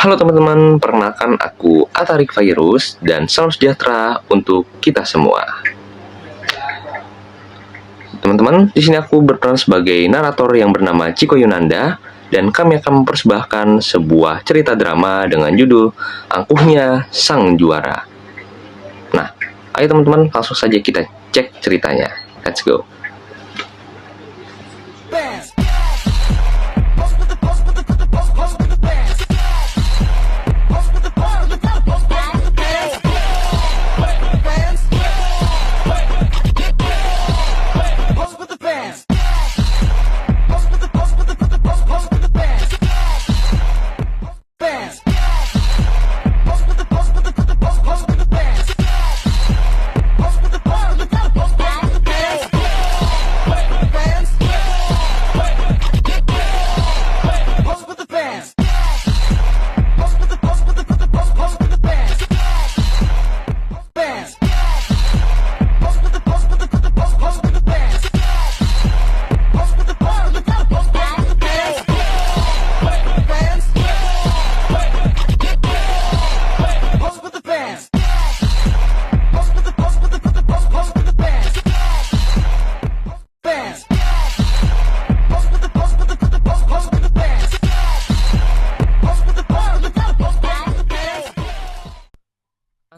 Halo teman-teman, perkenalkan aku Atarik Virus dan salam sejahtera untuk kita semua. Teman-teman, di sini aku berperan sebagai narator yang bernama Ciko Yunanda dan kami akan mempersembahkan sebuah cerita drama dengan judul Angkuhnya Sang Juara. Nah, ayo teman-teman, langsung saja kita cek ceritanya. Let's go.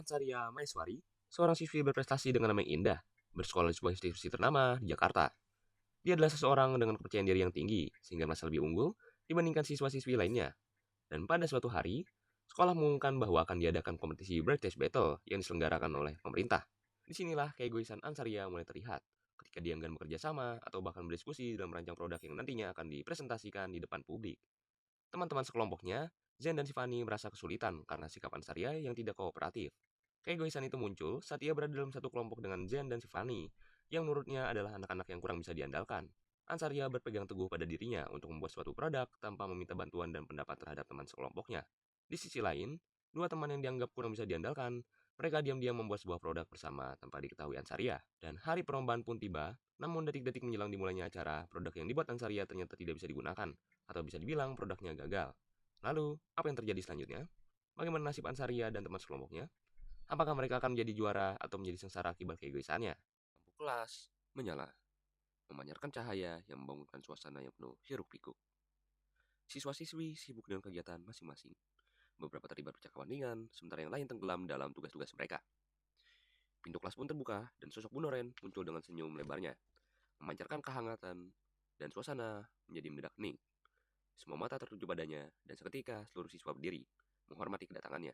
Ansaria Maeswari, seorang siswi berprestasi dengan nama yang indah, bersekolah di sebuah institusi ternama di Jakarta. Dia adalah seseorang dengan kepercayaan diri yang tinggi, sehingga merasa lebih unggul dibandingkan siswa-siswi lainnya. Dan pada suatu hari, sekolah mengumumkan bahwa akan diadakan kompetisi Break Test Battle yang diselenggarakan oleh pemerintah. Disinilah keegoisan Ansaria mulai terlihat, ketika dia enggan bekerja sama atau bahkan berdiskusi dalam merancang produk yang nantinya akan dipresentasikan di depan publik. Teman-teman sekelompoknya, Zen dan Tiffany merasa kesulitan karena sikap Ansaria yang tidak kooperatif. Keegoisan itu muncul saat ia berada dalam satu kelompok dengan Zen dan Tiffany, yang menurutnya adalah anak-anak yang kurang bisa diandalkan. Ansaria berpegang teguh pada dirinya untuk membuat suatu produk tanpa meminta bantuan dan pendapat terhadap teman sekelompoknya. Di sisi lain, dua teman yang dianggap kurang bisa diandalkan, mereka diam-diam membuat sebuah produk bersama tanpa diketahui Ansaria. Dan hari perlombaan pun tiba, namun detik-detik menjelang dimulainya acara, produk yang dibuat Ansaria ternyata tidak bisa digunakan, atau bisa dibilang produknya gagal. Lalu, apa yang terjadi selanjutnya? Bagaimana nasib Ansaria dan teman sekelompoknya? Apakah mereka akan menjadi juara atau menjadi sengsara akibat keegoisannya? Lampu kelas menyala, memancarkan cahaya yang membangunkan suasana yang penuh hiruk-pikuk. Siswa-siswi sibuk dengan kegiatan masing-masing. Beberapa terlibat percakapan ringan, sementara yang lain tenggelam dalam tugas-tugas mereka. Pintu kelas pun terbuka, dan sosok Bu Noren muncul dengan senyum lebarnya, memancarkan kehangatan, dan suasana menjadi mendadak hening. Semua mata tertuju padanya, dan seketika seluruh siswa berdiri, menghormati kedatangannya.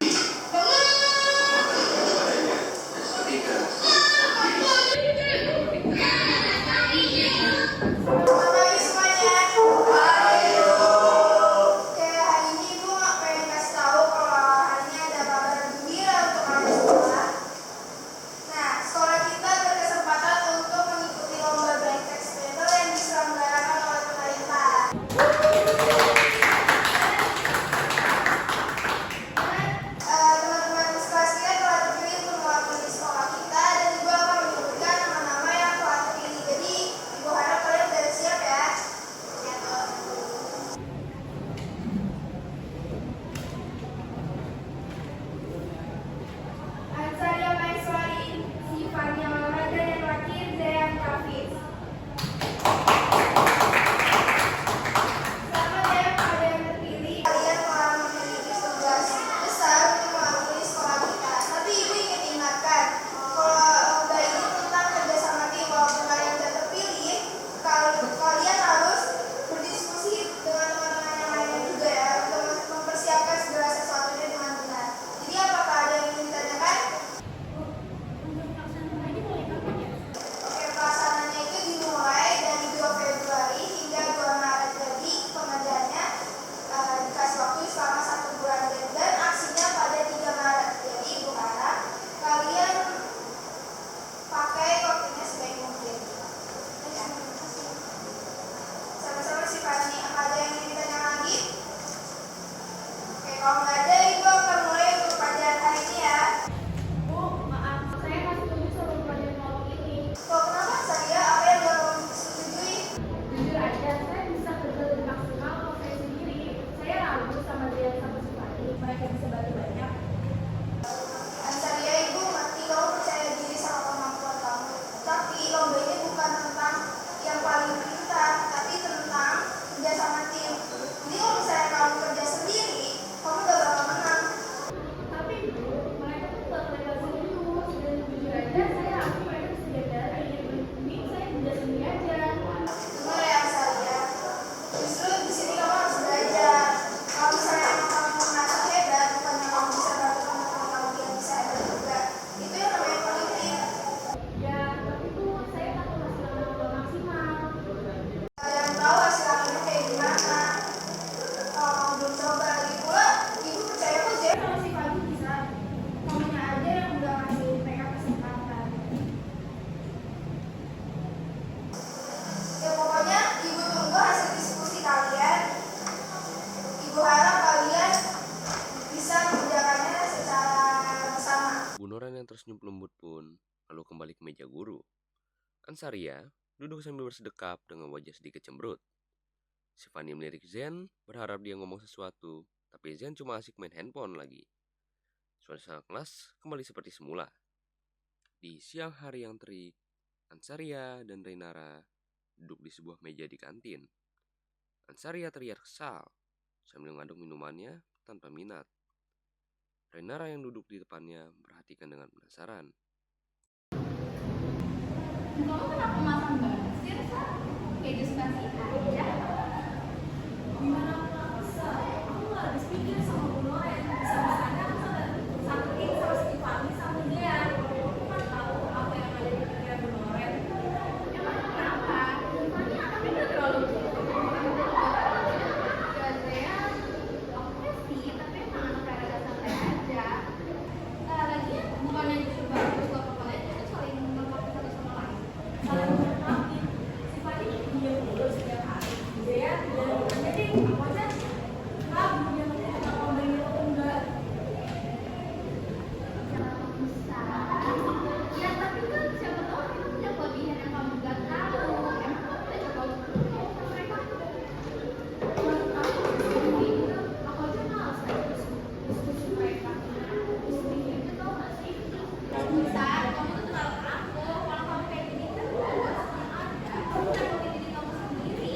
mereka bisa bantu banyak. Ansaria, ibu ngerti kamu percaya diri sama kemampuan kamu. Tapi lomba ini bukan tentang yang paling pintar, tapi tentang kerja sama tim. Jadi kalau misalnya kamu kerja sendiri, kamu gak bakal menang. Tapi ibu, mereka tuh bukan mereka serius dan jujur aja saya aku mereka bisa diajarin. Mending saya kerja sendiri aja. Dengar ya Ansaria, justru di sini kamu harus belajar. Kalau misalnya emang kamu merasa hebat, bukannya kamu bisa bantu teman-teman kamu yang bisa hebat juga. Itu yang namanya politik. Ya, tapi tuh saya takut hasilnya nggak maksimal. Kalian tahu hasil akhirnya kayak gimana. Kalau kamu belum coba lagi pula, ibu percaya kok Jen. Kalau si Fadli bisa, kamunya aja yang udah ngasih mereka kesempatan. Ya pokoknya ibu tunggu hasil diskusi kalian. Ibu harap kalian bisa mengerjakannya secara bersama. Bu Noren yang tersenyum lembut pun lalu kembali ke meja guru. Ansaria duduk sambil bersedekap dengan wajah sedikit cemberut. Si Fanny melirik Zen, berharap dia ngomong sesuatu, tapi Zen cuma asik main handphone lagi. Suasana kelas kembali seperti semula. Di siang hari yang terik, Ansaria dan Reinara duduk di sebuah meja di kantin. Ansaria terlihat kesal sambil mengaduk minumannya tanpa minat. Reinara yang duduk di depannya memperhatikan dengan penasaran. Kamu kenapa masang banget sih, Rasa? Kayak jus kasih aja. Gimana aku nggak bisa? Aku nggak habis pikir sama Bu Noren. Sama sana aku satu tim sama si Fahmi sama dia. Aku kan tahu apa yang ada di pikiran Bu Noren. Emang kenapa? Fahmi anaknya udah terlalu Gazea, oke sih, tapi emang anaknya rada santai aja. Lagian bukannya justru bagus kalau kalian itu saling melengkapi satu sama lain. Saling melengkapi. Si Fahmi dia dulu setiap hari. Dia aja deh, aku aja. Nah, dia kita mau beli atau enggak? Bisa. Ya, tapi kan siapa tahu kita punya kelebihan yang kamu nggak tahu. Emang kamu udah coba ngomong sama mereka? Menurut aku sih, aku aja malas aja diskusi mereka. Diskusi aja tau gak sih? Bisa, kamu tuh terlalu aku. Kalau kamu kayak gini terus, ada. Kamu nyakitin diri kamu sendiri.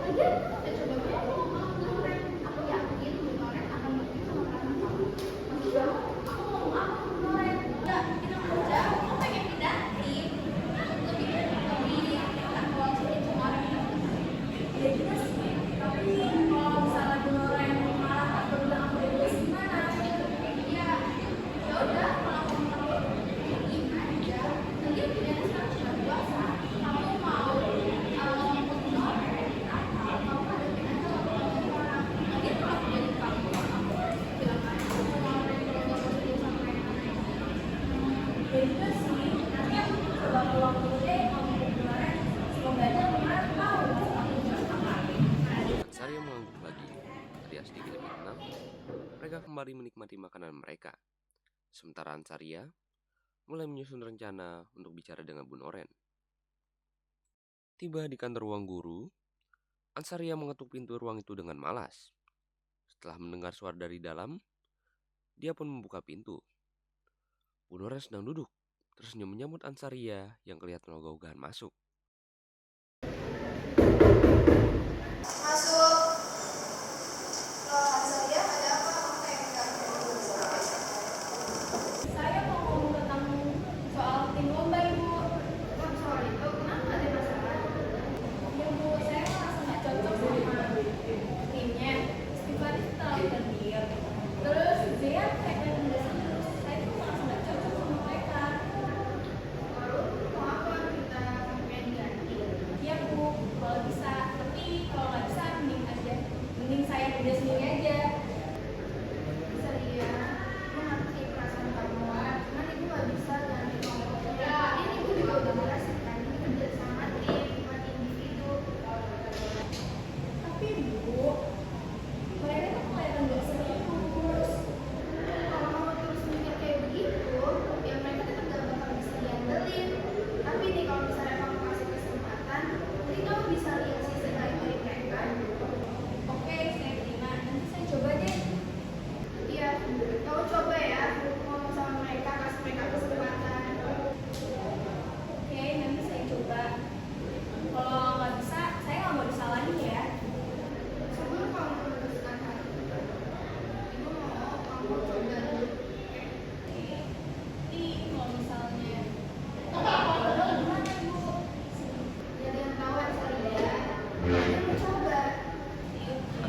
Lagian, ya coba ngomong sama Bu Noren. Aku yakin Bu Noren akan ngerti sama perasaan kamu. Maksudnya, aku mau ngomong apa ke Bu Noren? Udah, bilang aja, aku pengen pindah tim. Lebih enak kalau sini cuma orang yang ya gitu sih. Tapi kalau misalnya Bu Noren malah takut bilang aku egois gimana? Ya, ya udah kalau kamu mau gimana aja. Lagian pilihannya sekarang sudah dewasa. Kamu mau ngomong ke Bu Noren atau kamu hadapin aja ngomong orang. Lagian kalau aku jadi kamu, aku bilang aja ke Bu Noren kalau nggak mau serius sama mereka. Ya juga sih. Nanti aku coba keluar dulu deh ngomong ke Bu Noren. Semoga aja Bu Noren tahu maksud aku jelas apa. Ansaria mengangguk lagi. Terlihat sedikit lebih tenang. Mereka kembali menikmati makanan mereka. Sementara Ansaria mulai menyusun rencana untuk bicara dengan Bu Noren. Tiba di kantor ruang guru, Ansaria mengetuk pintu ruang itu dengan malas. Setelah mendengar suara dari dalam, dia pun membuka pintu. Bu Noren sedang duduk, tersenyum menyambut Ansaria yang kelihatan ogah-ogahan masuk. Masuk. Loh, Ansaria, ada apa? Kamu kayak nggak mau Saya mau ngomong tentang soal tim lomba, Ibu. Soal itu, kenapa ada masalah? Ya, Bu, saya merasa nggak cocok sama timnya. Stefani itu terlalu pendiam. Terus, Zia kayak rekomendasi terus. Saya tuh merasa nggak cocok sama mereka. Baru, mau apa kita pengen ganti? Iya, Bu, kalau bisa. Tapi kalau nggak bisa, mending saya kerja sendiri aja. Ansaria, ibu ngerti perasaan kamu. Cuman ibu nggak bisa ganti kamu. Ya, ini ibu juga udah merasakan ini kerja sama tim, bukan individu. Tapi Bu, mereka tuh kelihatan gak serius. Kalau kamu terus mikir kayak begitu, ya mereka tetap gak bakal bisa diandelin. Tapi nih kalau misalnya kamu kasih kesempatan, nanti kamu bisa lihat sisi lain dari mereka. Oke, saya terima. Nanti saya coba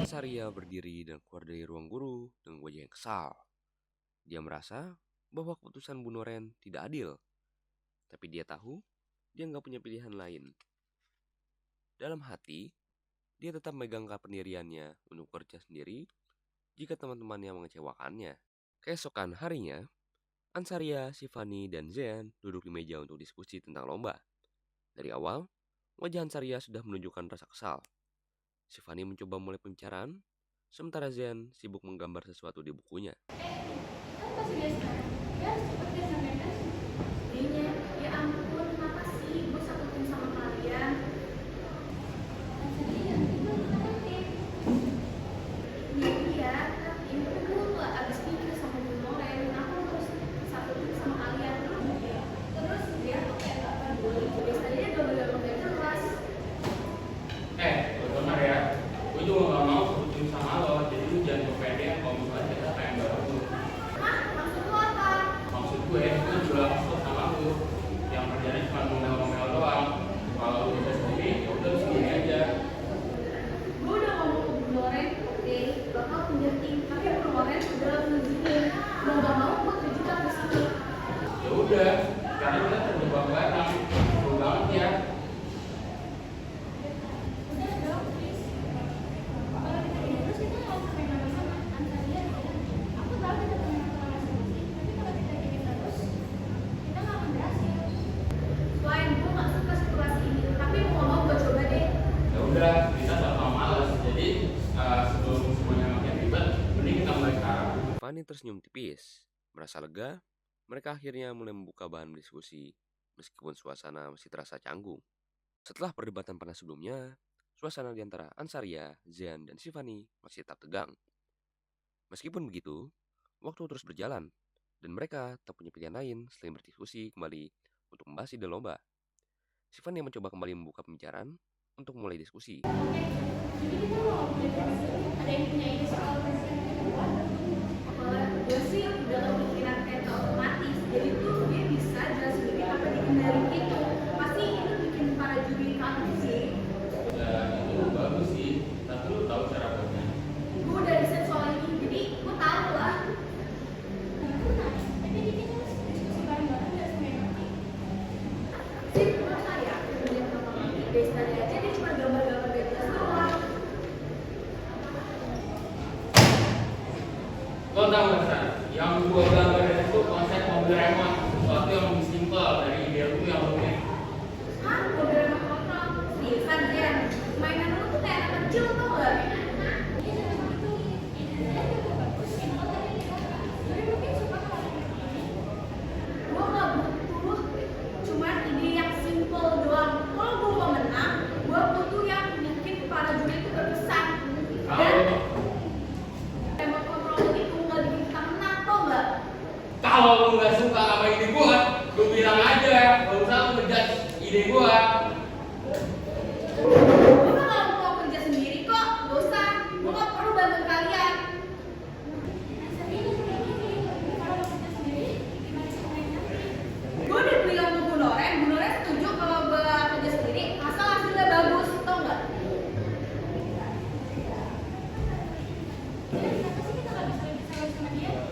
Ansaria berdiri dan keluar dari ruang guru dengan wajah yang kesal. Dia merasa bahwa keputusan Bu Noren tidak adil. Tapi dia tahu dia nggak punya pilihan lain. Dalam hati, dia tetap memegang pendiriannya untuk kerja sendiri jika teman-temannya mengecewakannya. Keesokan harinya, Ansaria, Shivani, dan Zean duduk di meja untuk diskusi tentang lomba. Dari awal, wajah Ansaria sudah menunjukkan rasa kesal. Shivani mencoba mulai pembicaraan, sementara Zean sibuk menggambar sesuatu di bukunya. Kan pasti dia sekarang. Ya harus cepat dia sampaikan. Dianya, ya ampun, kenapa sih gue satu tim sama kalian? Kan sedih, itu kita tim. Iya, tapi gue tuh abis pikir sama Bu Noren, aku terus satu tim sama kalian. Terus dia tuh kayak gak peduli. Biasanya dia gambar-gambar gak jelas. Lo denger ya, gue juga gak mau sebutin sama lo, jadi lu jangan berpede kalau misalnya kita pengen bareng lu. Hah? Maksud lo apa? Maksud gue juga maksud sama lu, yang kerjanya cuma ngomel-ngomel doang. Kalau lu bisa sendiri, ya udah lu sendiri aja. Gue udah ngomong ke Bu Noren, oke, bakal punya tim. Tapi Bu Noren udah ngizinin. Mau gak mau gue terjebak ke sini. Ya udah, karena kita terjebak bareng, seru banget ya. Udah dong, please. Kalau kita ini terus kita nggak usah main sama Ansaria ya. Aku tahu kita punya masalah masing-masing, tapi kalau kita gini terus, kita nggak akan berhasil. Selain gue nggak suka situasi ini, tapi mau nggak mau gue coba deh. Ya udah, kita sama males, jadi sebelum semuanya makin ribet, mending kita mulai sekarang. Fanny tersenyum tipis. Merasa lega, mereka akhirnya mulai membuka bahan diskusi, meskipun suasana masih terasa canggung. Setelah perdebatan panas sebelumnya, suasana di antara Ansaria, Zean, dan Shivani masih tetap tegang. Meskipun begitu, waktu terus berjalan, dan mereka tak punya pilihan lain selain berdiskusi kembali untuk membahas ide lomba. Shivani mencoba kembali membuka pembicaraan untuk mulai diskusi. Oke, jadi kita mau ngomongin versi. Ada yang punya ide soal versi yang kita buat? Gue sih udah kepikiran kereta otomatis. Jadi tuh dia bisa jelas lebih apa dikendaliin itu. Pasti itu bikin para juri kaget sih. Ya itu bagus sih, tapi lu tahu cara buatnya. Gue udah riset soal ini, jadi gue tahu lah. Tapi kita harus diskusi bareng-bareng dan sampai nanti. Sih, menurut saya, kemudian kalau nanti dari tadi aja dia cuma gambar-gambar gak jelas doang. Lo tau gak San, yang gua gambarin itu konsep mobil remote, sesuatu yang lebih simpel dari ide lu yang rumit. Hah? Mobil remote kontrol? Seriusan, Jen? Mainan lu tuh kayak anak kecil tau gak? Gue gak butuh cuman ide yang simple doang. Kalau gue mau menang, gue butuh yang bikin para juri itu berkesan. Dan remote control itu gak bikin kita menang, tau gak? Kalau lu gak suka sama ide gua, lu bilang aja, gak usah lu ngejudge ide gua. Gue bakal mau kerja sendiri kok, gak usah. Gue gak perlu bantu kalian. Gue udah bilang ke Bu Noren setuju kalau gue kerja sendiri, asal hasilnya bagus, tau gak?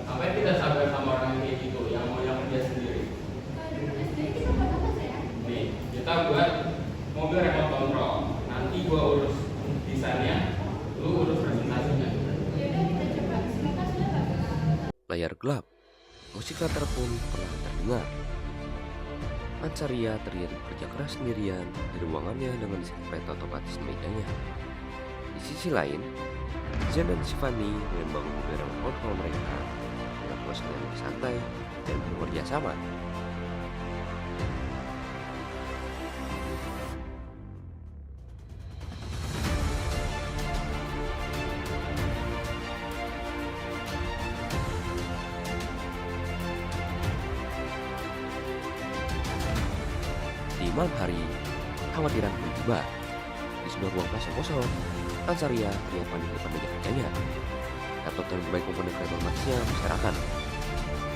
Apa yang tidak sabar sama orang yang kayak gitu, yang mau yang kerja sendiri? Nih, kita buat mobil remote control. Nanti gua urus desainnya, lu urus presentasinya. Layar gelap, musik latar pun perlahan terdengar. Ansaria terlihat bekerja keras sendirian di ruangannya dengan isi kereta otomatis di mejanya. Di sisi lain, Zean dan Shivani membangun mobil remote control mereka dengan suasana yang santai dan bekerja sama. Di malam hari, khawatiran pun tiba. Di sebuah ruang kelas yang kosong, Ansaria terlihat panik di depan meja kerjanya. Laptop dan berbagai komponen kereta otomatisnya berserakan.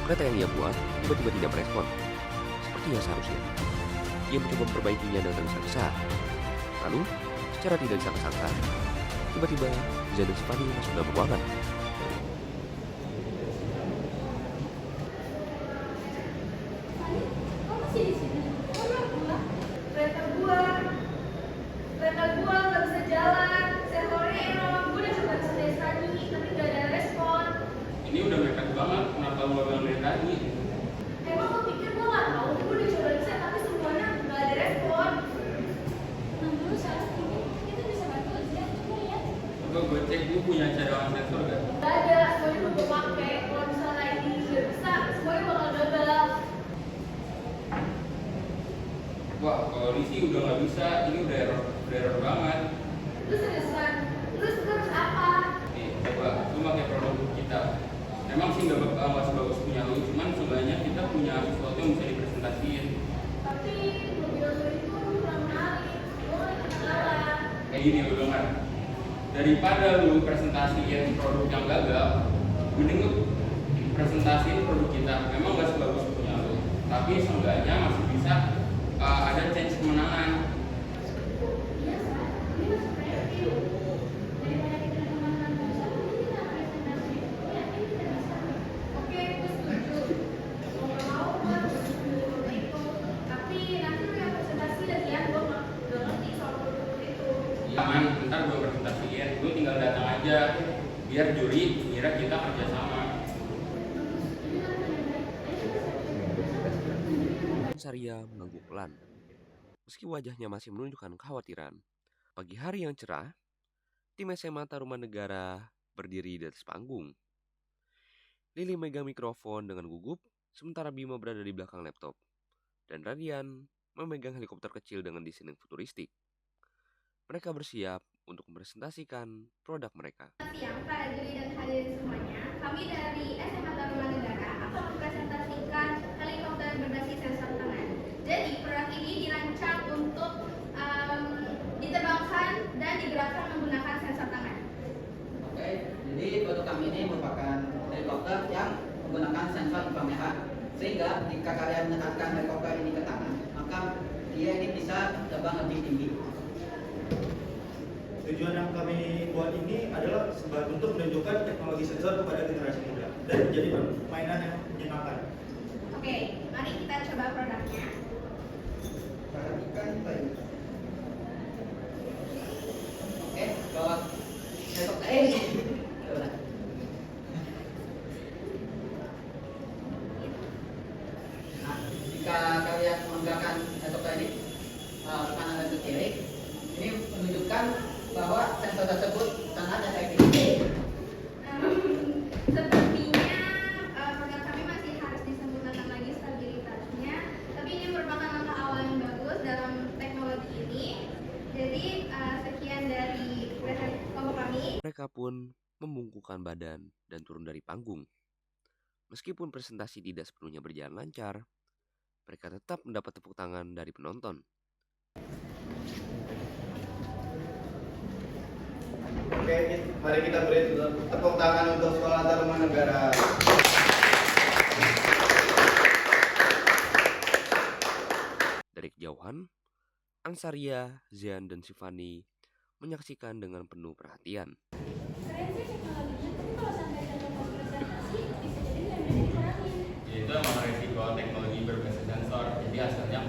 Kereta yang ia buat tiba-tiba tidak merespon, sepertinya seharusnya. Ia mencoba memperbaikinya dengan tergesa-gesa. Lalu, secara tidak disangka-sangka, tiba-tiba Zian dan Tiffany masuk dalam ruangan. Kok masih di sini? Kok belum pulang? Kereta gua nggak bisa jalan. Saya sorry, gue udah coba dari tadi, tapi nggak ada respon. Ini udah mepet banget, kenapa lu gak dari tadi? Emang lo pikir gue nggak tahu? Gue udah coba bisa, tapi semuanya nggak ada respon. Tenang dulu saat ini, kita bisa bantu Zian juga ya. Coba gue cek, gue punya cadangan sensor gak? Nggak ada, semuanya udah gue pakai. Kalau misalnya ini nggak bisa, semuanya bakal gagal. Wah, kalau ini sih udah nggak bisa, ini udah error banget. Terus seriusan? Terus apa? Nih, coba lu pakai produk kita. Emang sih nggak sebagus punya lu, cuman seenggaknya kita punya sesuatu yang bisa dipresentasiin. Tapi mobil lo itu kurang menarik. Gue kan ketinggalan. Kayak gini lu dengar. Daripada lu presentasiin produk yang gagal, mending lu presentasiin produk kita. Emang nggak sebagus punya lu, tapi seenggaknya masih bisa ada chance kemenangan. Iya, Sat. Ini masuk review. Daripada kita teman-teman susah, mending kita presentasi. Aku yakin kita bisa. Oke, gue setuju. Mau nggak mau gue harus dulu itu. Tapi nanti lu yang presentasi dan ya gue nggak ngerti soal produk itu. Iya man, ntar gue presentasiin, lu tinggal datang aja. Biar juri kira kita kerjasama. Ansaria mengangguk pelan. Meski wajahnya masih menunjukkan kekhawatiran, pagi hari yang cerah, tim SMA Tarumanegara berdiri di atas panggung. Lili megang mikrofon dengan gugup, sementara Bima berada di belakang laptop. Dan Radian memegang helikopter kecil dengan desain yang futuristik. Mereka bersiap untuk mempresentasikan produk mereka. Selamat siang para juri dan hadirin semuanya. Kami dari SMA Tarumanegara akan mempresentasikan helikopter berbasis sensor tangan. Jadi produk ini dirancang untuk diterbangkan dan digerakkan menggunakan sensor tangan. Oke, jadi produk kami ini merupakan helikopter yang menggunakan sensor inframerah, sehingga jika kalian menekatkan helikopter ini ke tangan, maka dia ini bisa terbang lebih tinggi. Tujuan yang kami buat ini adalah sebagai untuk menunjukkan teknologi sensor kepada generasi muda dan menjadi permainan yang menyenangkan. Oke, mari kita coba produknya. Perhatikan baik. Oke, bawa helikopter ini. Nah, jika kalian menggunakan helikopter ini ke kanan dan ke kiri, ini menunjukkan bahwa sensor tersebut sangat efektif. Sepertinya produk kami masih harus disempurnakan lagi stabilitasnya. Tapi ini merupakan langkah awal yang bagus dalam teknologi ini. Jadi sekian dari kelompok kami. Mereka pun membungkukkan badan dan turun dari panggung. Meskipun presentasi tidak sepenuhnya berjalan lancar, mereka tetap mendapat tepuk tangan dari penonton. Oke, mari kita beri tepuk tangan untuk Sekolah Tarumanegara. Dari kejauhan, Ansaria, Zian, dan Tiffany menyaksikan dengan penuh perhatian. Keren sih teknologinya, tapi kalau sampai ada mau presentasi, bisa jadi nilai-nilai dikurangin. Itu emang resiko teknologi berbasis sensor, jadi hasilnya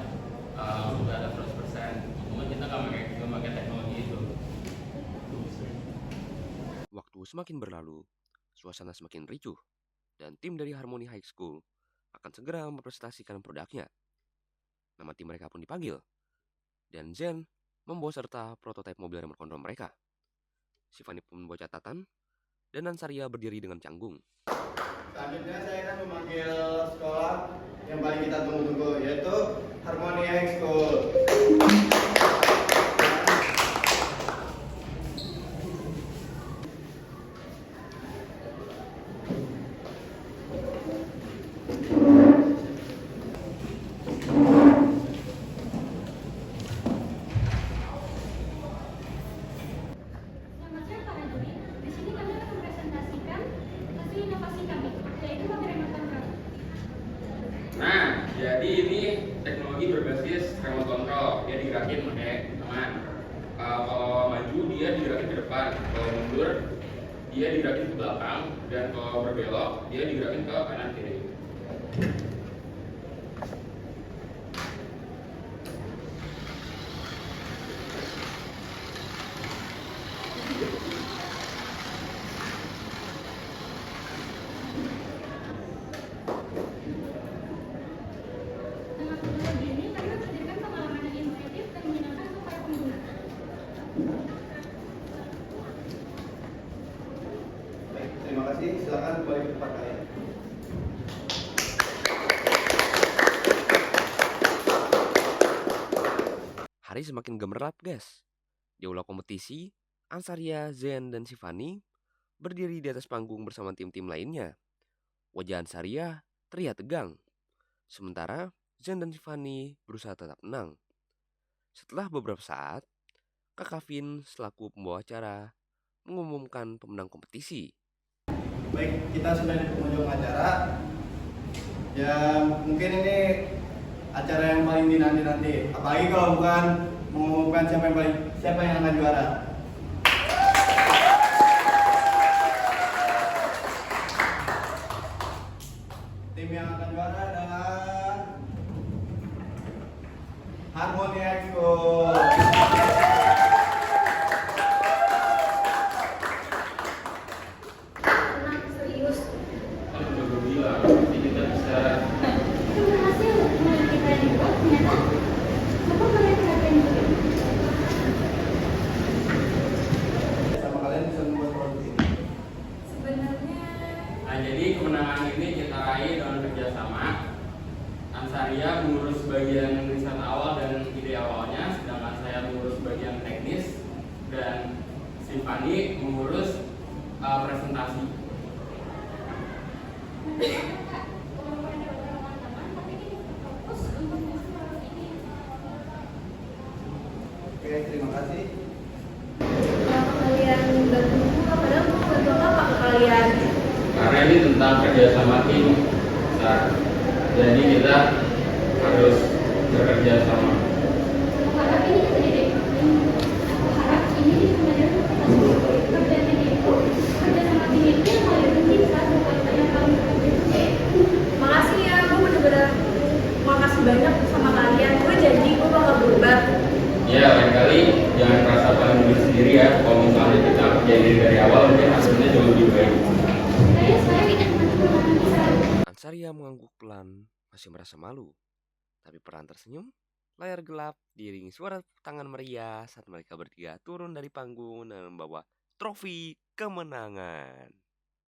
sudah ada 100%. Cuma kita nggak pakai teknologi itu. Waktu semakin berlalu, suasana semakin ricuh, dan tim dari Harmony High School akan segera mempresentasikan produknya. Nama tim mereka pun dipanggil, dan Zen membawa serta prototipe mobil remote control mereka. Tiffany pun membawa catatan, dan Ansaria berdiri dengan canggung. Selanjutnya saya akan memanggil sekolah yang paling kita tunggu-tunggu, yaitu Harmony High School. Selamat siang para juri. Di sini kami akan mempresentasikan hasil inovasi kami, yaitu mobil remote control. Nah, jadi ini teknologi berbasis remote control. Dia digerakin pakai tangan. Kalau maju dia digerakin ke depan, kalau mundur dia digerakin ke belakang, dan kalau berbelok dia digerakin ke kanan kiri. Dengan teknologi ini, kami menghadirkan pengalaman yang inovatif dan menyenangkan untuk para pengguna. Baik, terima kasih. Silakan kembali ke tempat kalian. Hari semakin gemerlap, guys. Di aula kompetisi, Ansaria, Zen, dan Sifani berdiri di atas panggung bersama tim-tim lainnya. Wajah Ansaria terlihat tegang, sementara Zen dan Sifani berusaha tetap tenang. Setelah beberapa saat, Kak Kavin selaku pembawa acara mengumumkan pemenang kompetisi. Baik, kita sudah di penghujung acara. Ya, mungkin ini acara yang paling dinanti-nanti. Apalagi kalau bukan mengumumkan siapa yang akan juara. Tim yang akan juara adalah Harmony Expo. Tenang, serius. Kan udah gue bilang, nanti kita bisa. Itu berhasil. Mulai kita dibuat, ternyata apa kalian terapin juga? Sama kalian bisa membuat produk ini. Sebenarnya Nah, jadi kemenangan ini kita raih dengan kerjasama. Ansaria mengurus bagian riset awal dan ide awalnya, sedangkan saya mengurus bagian teknis, dan Sifani mengurus presentasi. Oke, terima kasih. kenapa kalian bantu gua? Padahal gua bantu apa ke kalian? Karena ini tentang kerjasama tim. Nah, jadi kita harus bekerja sama. Aku harap ini bisa jadi. Aku harap ini bisa menjadi kerja tim itu. Kerja sama tim itu yang paling penting saat membuat banyak kamu bekerja. Makasih ya, gue bener-bener makasih banyak sama kalian. Gue janji gue bakal berubah. Ya, lain kali jangan merasa paling benar sendiri ya. Kalau misalnya kita kerjain dari awal, mungkin hasilnya jauh lebih baik. Saya tidak bisa. Ansaria mengangguk pelan, masih merasa malu. Tapi perlahan tersenyum, layar gelap diiringi suara tangan meriah saat mereka bertiga turun dari panggung dan membawa trofi kemenangan.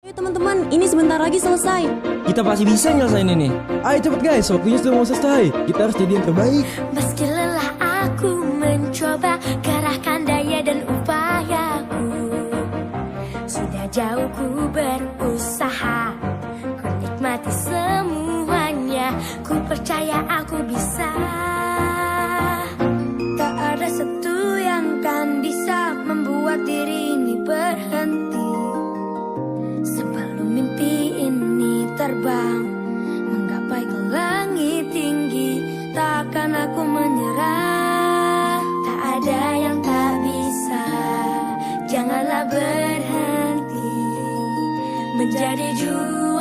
Ayo teman-teman, ini sebentar lagi selesai. Kita pasti bisa nyelesain ini. Ayo cepet guys, waktunya sudah mau selesai. Kita harus jadi yang terbaik. Meski lelah aku mencoba kerahkan daya dan upayaku. Sudah jauh ku berusaha, ku nikmati semuanya. Ku percaya aku bisa. Tak ada satu yang kan bisa membuat diri ini berhenti. Sebelum mimpi ini terbang menggapai ke langit tinggi, takkan aku menyerah. Tak ada yang tak bisa. Janganlah berhenti menjadi juara.